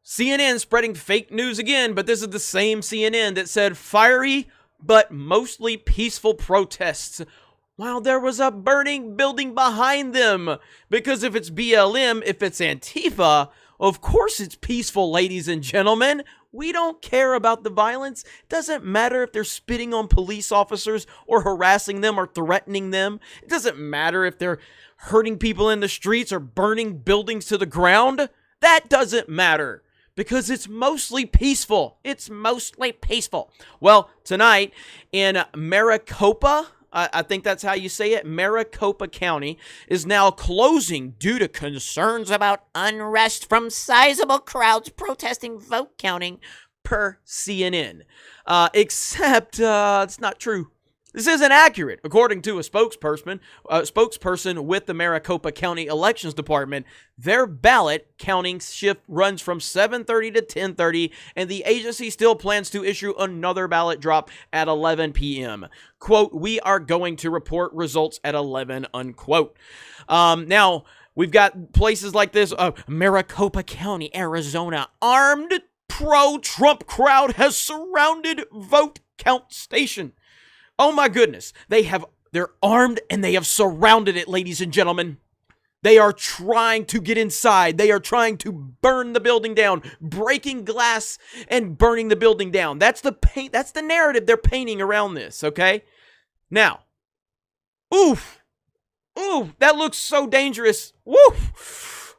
CNN spreading fake news again, but this is the same CNN that said fiery but mostly peaceful protests, while there was a burning building behind them. Because if it's BLM, if it's Antifa, of course it's peaceful, ladies and gentlemen. We don't care about the violence. It doesn't matter if they're spitting on police officers or harassing them or threatening them. It doesn't matter if they're hurting people in the streets or burning buildings to the ground. That doesn't matter because it's mostly peaceful. It's mostly peaceful. Well, tonight in Maricopa, I think that's how you say it, Maricopa County is now closing due to concerns about unrest from sizable crowds protesting vote counting, per CNN. Except it's not true. This isn't accurate. According to a spokesperson with the Maricopa County Elections Department, their ballot counting shift runs from 7:30 to 10:30, and the agency still plans to issue another ballot drop at 11 p.m. Quote, "We are going to report results at 11, unquote." Now, we've got places like this, Maricopa County, Arizona. Armed pro-Trump crowd has surrounded vote count station. Oh my goodness, they're armed and they have surrounded it, ladies and gentlemen. They are trying to get inside. They are trying to burn the building down, breaking glass and burning the building down. That's the narrative they're painting around this, okay? Now, that looks so dangerous.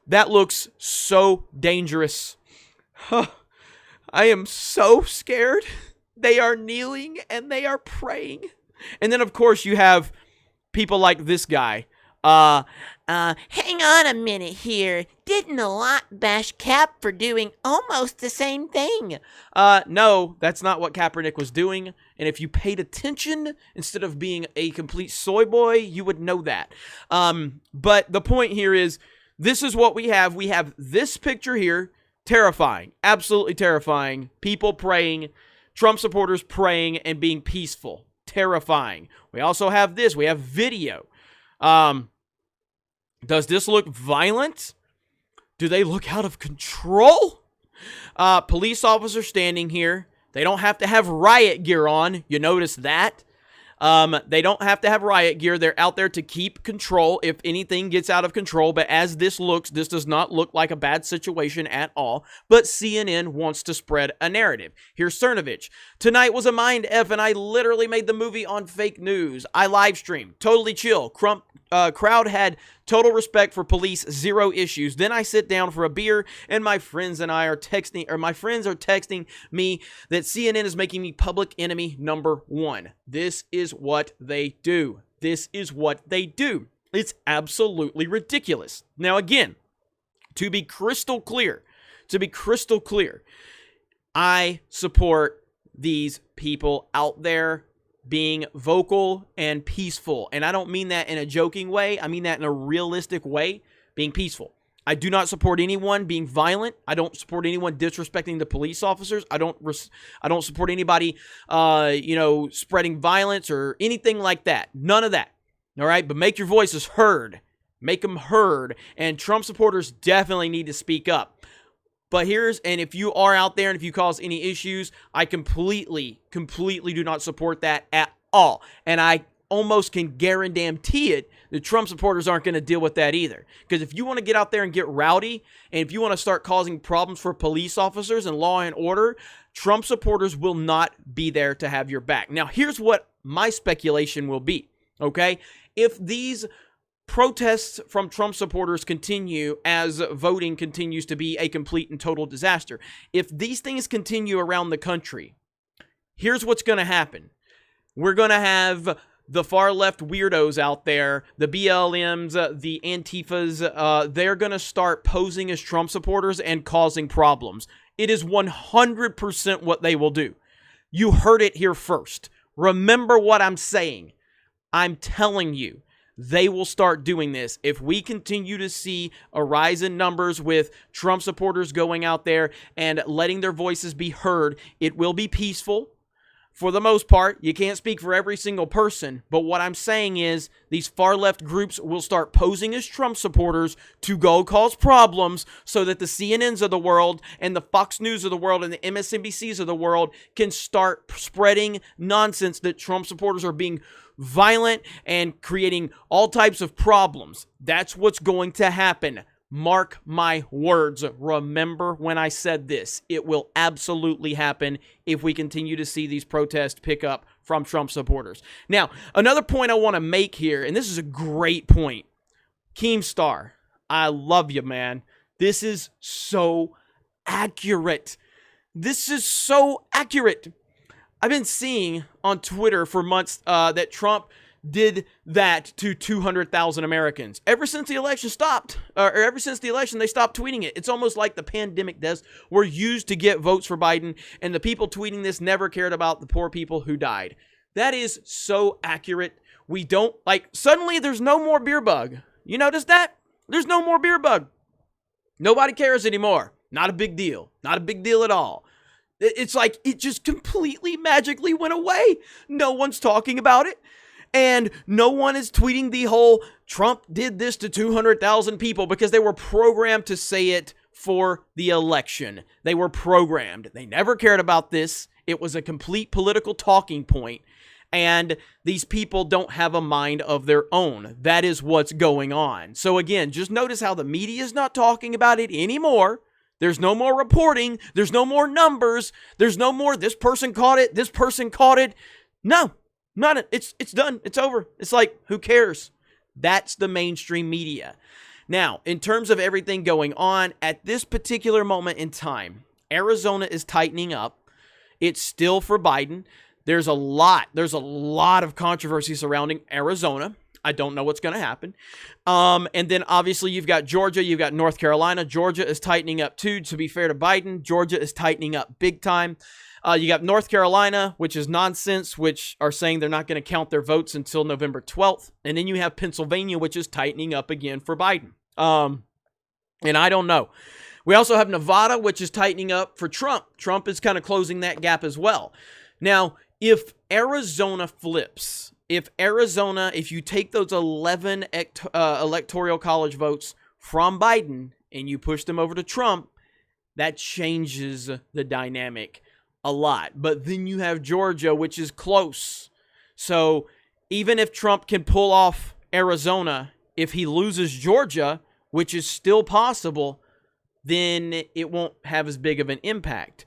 That looks so dangerous. I am so scared. They are kneeling and they are praying. And then, of course, you have people like this guy. Hang on a minute here. Didn't a lot bash Cap for doing almost the same thing? No, that's not what Kaepernick was doing. And if you paid attention, instead of being a complete soy boy, you would know that. But the point here is, this is what we have. We have this picture here. Terrifying. Absolutely terrifying. People praying. Trump supporters praying and being peaceful. Terrifying. We also have this. We have video. Does this look violent? Do they look out of control? Police officers standing here. They don't have to have riot gear on. You notice that? They don't have to have riot gear. They're out there to keep control if anything gets out of control. But as this looks, this does not look like a bad situation at all. But CNN wants to spread a narrative. Here's Cernovich. Tonight was a mind F, and I literally made the movie on fake news. I live streamed. Totally chill. Crowd had total respect for police, zero issues. Then I sit down for a beer, and my friends and I are texting, or my friends are texting me that CNN is making me public enemy number one. This is what they do. This is what they do. It's absolutely ridiculous. Now, again, to be crystal clear, I support these people out there being vocal and peaceful. And I don't mean that in a joking way. I mean that in a realistic way, being peaceful. I do not support anyone being violent. I don't support anyone disrespecting the police officers. I don't support anybody, spreading violence or anything like that. None of that. All right? But make your voices heard. Make them heard. And Trump supporters definitely need to speak up. But and if you are out there and if you cause any issues, I completely do not support that at all. And I almost can guarantee it that Trump supporters aren't going to deal with that either. Because if you want to get out there and get rowdy, and if you want to start causing problems for police officers and law and order, Trump supporters will not be there to have your back. Now, here's what my speculation will be, okay? If these protests from Trump supporters continue as voting continues to be a complete and total disaster, if these things continue around the country, here's what's going to happen. We're going to have the far left weirdos out there, the BLMs, the Antifas, they're going to start posing as Trump supporters and causing problems. It is 100% what they will do. You heard it here first. Remember what I'm saying. I'm telling you. They will start doing this. If we continue to see a rise in numbers with Trump supporters going out there and letting their voices be heard, it will be peaceful. for the most part. You can't speak for every single person, but what I'm saying is these far-left groups will start posing as Trump supporters to go cause problems so that the CNNs of the world and the Fox News of the world and the MSNBCs of the world can start spreading nonsense that Trump supporters are being violent and creating all types of problems. That's what's going to happen. Mark my words. Remember when I said this. It will absolutely happen if we continue to see these protests pick up from Trump supporters. Now, another point I want to make here, and this is a great point. Keemstar, I love you, man. This is so accurate. This is so accurate. I've been seeing on Twitter for months that Trump did that to 200,000 Americans. Ever since the election stopped, or ever since the election, they stopped tweeting it. It's almost like the pandemic deaths were used to get votes for Biden, and the people tweeting this never cared about the poor people who died. That is so accurate. We don't, suddenly there's no more beer bug. You notice that? There's no more beer bug. Nobody cares anymore. Not a big deal. Not a big deal at all. It's like it just completely magically went away. No one's talking about it. And no one is tweeting the whole Trump did this to 200,000 people because they were programmed to say it for the election. They were programmed. They never cared about this. It was a complete political talking point. And these people don't have a mind of their own. That is what's going on. So again, just notice how the media is not talking about it anymore. There's no more reporting. There's no more numbers. There's no more this person caught it. This person caught it. No. It's done. It's over. It's like, who cares? That's the mainstream media. Now, in terms of everything going on at this particular moment in time, Arizona is tightening up. It's still for Biden. There's a lot of controversy surrounding Arizona. I don't know what's going to happen. And then obviously you've got Georgia, you've got North Carolina. Georgia is tightening up too. To be fair to Biden, Georgia is tightening up big time. You got North Carolina, which is nonsense, which are saying they're not going to count their votes until November 12th. And then you have Pennsylvania, which is tightening up again for Biden. And I don't know. We also have Nevada, which is tightening up for Trump. Trump is kind of closing that gap as well. Now, if Arizona flips, if you take those 11 electoral college votes from Biden and you push them over to Trump, that changes the dynamic a lot. But then you have Georgia, which is close. So even if Trump can pull off Arizona, if he loses Georgia, which is still possible, then it won't have as big of an impact.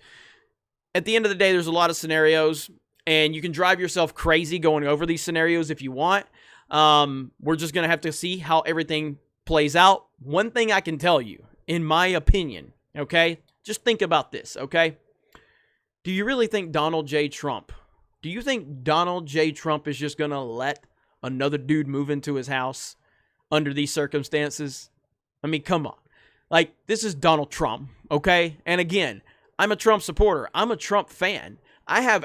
At the end of the day, there's a lot of scenarios, and you can drive yourself crazy going over these scenarios if you want. We're just going to have to see how everything plays out. One thing I can tell you, in my opinion, okay, just think about this, okay? Do you really think Donald J. Trump is just going to let another dude move into his house under these circumstances? I mean, come on. This is Donald Trump, okay? And again, I'm a Trump supporter. I'm a Trump fan. I have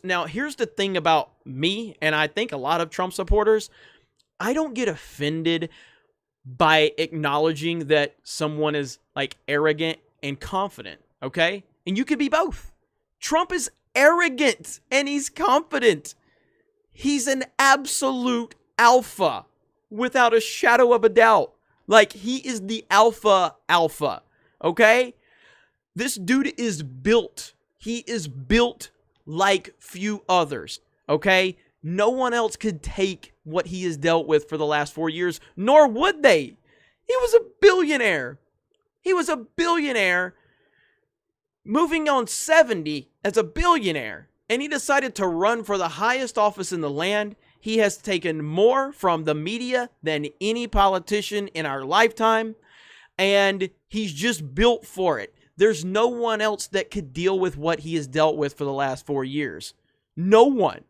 Now, here's the thing about me, and I think a lot of Trump supporters, I don't get offended by acknowledging that someone is, arrogant and confident, okay? And you could be both. Trump is arrogant and he's confident. He's an absolute alpha without a shadow of a doubt. He is the alpha, okay? This dude is built. He is built like few others, okay? No one else could take what he has dealt with for the last 4 years, nor would they. He was a billionaire. Moving on 70 as a billionaire, and he decided to run for the highest office in the land. He has taken more from the media than any politician in our lifetime, and he's just built for it. There's no one else that could deal with what he has dealt with for the last 4 years. No one.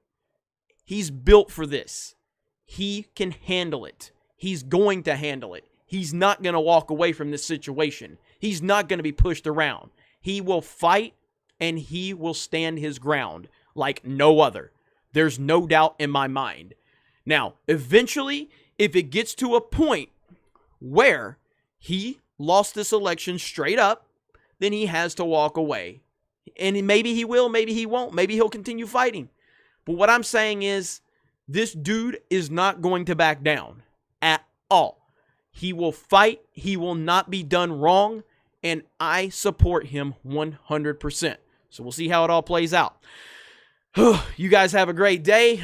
He's built for this. He can handle it. He's going to handle it. He's not going to walk away from this situation. He's not going to be pushed around. He will fight, and he will stand his ground like no other. There's no doubt in my mind. Now, eventually, if it gets to a point where he lost this election straight up, then he has to walk away. And maybe he will, maybe he won't. Maybe he'll continue fighting. But what I'm saying is, this dude is not going to back down at all. He will fight. He will not be done wrong. And I support him 100%. So we'll see how it all plays out. You guys have a great day.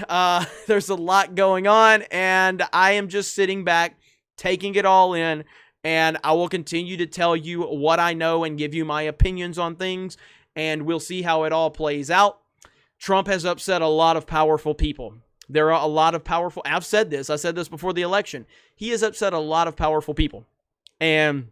There's a lot going on, and I am just sitting back, taking it all in, and I will continue to tell you what I know and give you my opinions on things, and we'll see how it all plays out. Trump has upset a lot of powerful people. There are a lot of powerful, I've said this, I said this before the election. He has upset a lot of powerful people, and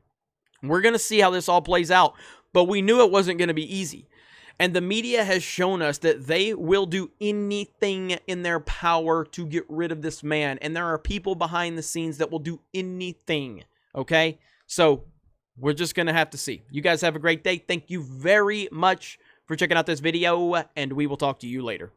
we're going to see how this all plays out, but we knew it wasn't going to be easy. And the media has shown us that they will do anything in their power to get rid of this man. And there are people behind the scenes that will do anything, okay? So we're just going to have to see. You guys have a great day. Thank you very much for checking out this video, and we will talk to you later.